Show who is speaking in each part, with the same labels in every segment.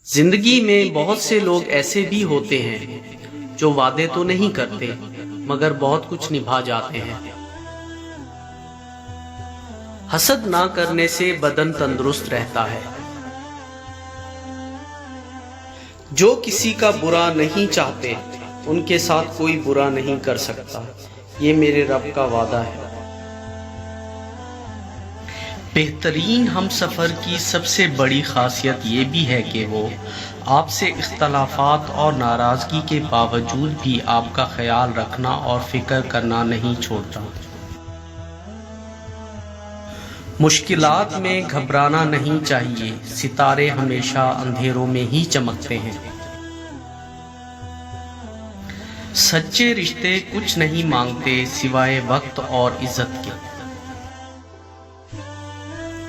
Speaker 1: زندگی میں بہت سے لوگ ایسے بھی ہوتے ہیں جو وعدے تو نہیں کرتے مگر بہت کچھ نبھا جاتے ہیں۔ حسد نہ کرنے سے بدن تندرست رہتا ہے۔ جو کسی کا برا نہیں چاہتے ان کے ساتھ کوئی برا نہیں کر سکتا، یہ میرے رب کا وعدہ ہے۔ بہترین ہم سفر کی سب سے بڑی خاصیت یہ بھی ہے کہ وہ آپ سے اختلافات اور ناراضگی کے باوجود بھی آپ کا خیال رکھنا اور فکر کرنا نہیں چھوڑتا۔ مشکلات میں گھبرانا نہیں چاہیے، ستارے ہمیشہ اندھیروں میں ہی چمکتے ہیں۔ سچے رشتے کچھ نہیں مانگتے سوائے وقت اور عزت کے۔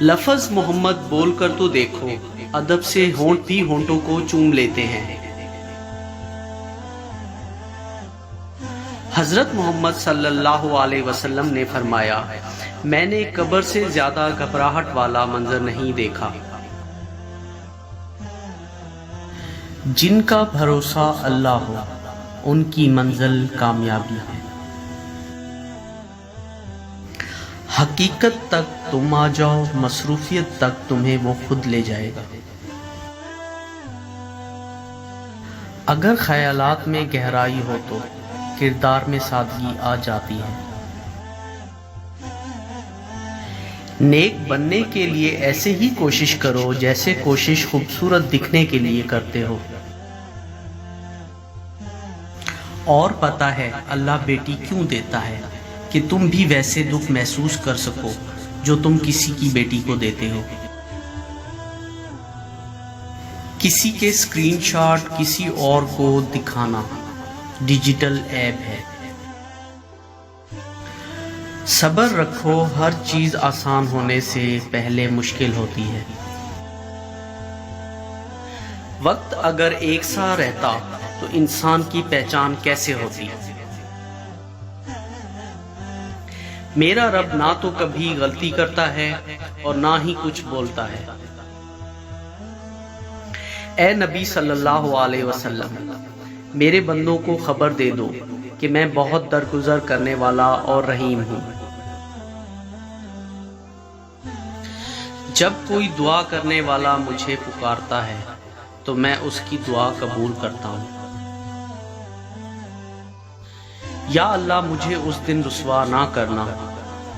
Speaker 1: لفظ محمد بول کر تو دیکھو، ادب سے ہونٹ بھی ہونٹوں کو چوم لیتے ہیں۔ حضرت محمد صلی اللہ علیہ وسلم نے فرمایا، میں نے قبر سے زیادہ گھبراہٹ والا منظر نہیں دیکھا۔ جن کا بھروسہ اللہ ہو ان کی منزل کامیابی ہے۔ حقیقت تک تم آ جاؤ، مصروفیت تک تمہیں وہ خود لے جائے گا۔ اگر خیالات میں گہرائی ہو تو کردار میں سادگی آ جاتی ہے۔ نیک بننے کے لیے ایسے ہی کوشش کرو جیسے کوشش خوبصورت دکھنے کے لیے کرتے ہو۔ اور پتہ ہے اللہ بیٹی کیوں دیتا ہے؟ کہ تم بھی ویسے دکھ محسوس کر سکو جو تم کسی کی بیٹی کو دیتے ہو۔ کسی کے اسکرین شاٹ کسی اور کو دکھانا ڈیجیٹل ایپ ہے۔ صبر رکھو، ہر چیز آسان ہونے سے پہلے مشکل ہوتی ہے۔ وقت اگر ایک سا رہتا تو انسان کی پہچان کیسے ہوتی؟ میرا رب نہ تو کبھی غلطی کرتا ہے اور نہ ہی کچھ بولتا ہے۔ اے نبی صلی اللہ علیہ وسلم، میرے بندوں کو خبر دے دو کہ میں بہت درگزر کرنے والا اور رحیم ہوں۔ جب کوئی دعا کرنے والا مجھے پکارتا ہے تو میں اس کی دعا قبول کرتا ہوں۔ یا اللہ مجھے اس دن رسوا نہ کرنا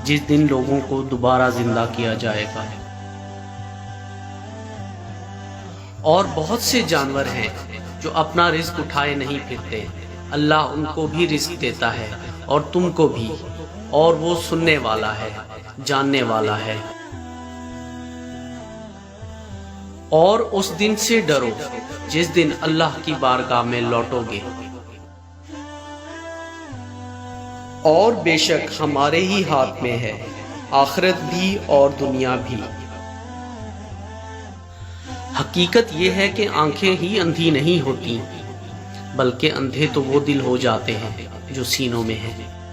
Speaker 1: جس دن لوگوں کو دوبارہ زندہ کیا جائے گا۔ اور بہت سے جانور ہیں جو اپنا رزق اٹھائے نہیں پھرتے، اللہ ان کو بھی رزق دیتا ہے اور تم کو بھی، اور وہ سننے والا ہے، جاننے والا ہے۔ اور اس دن سے ڈرو جس دن اللہ کی بارگاہ میں لوٹو گے، اور بے شک ہمارے ہی ہاتھ میں ہے آخرت بھی اور دنیا بھی۔ حقیقت یہ ہے کہ آنکھیں ہی اندھی نہیں ہوتی بلکہ اندھے تو وہ دل ہو جاتے ہیں جو سینوں میں ہیں۔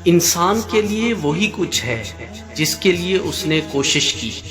Speaker 1: انسان کے لیے وہی کچھ ہے جس کے لیے اس نے کوشش کی۔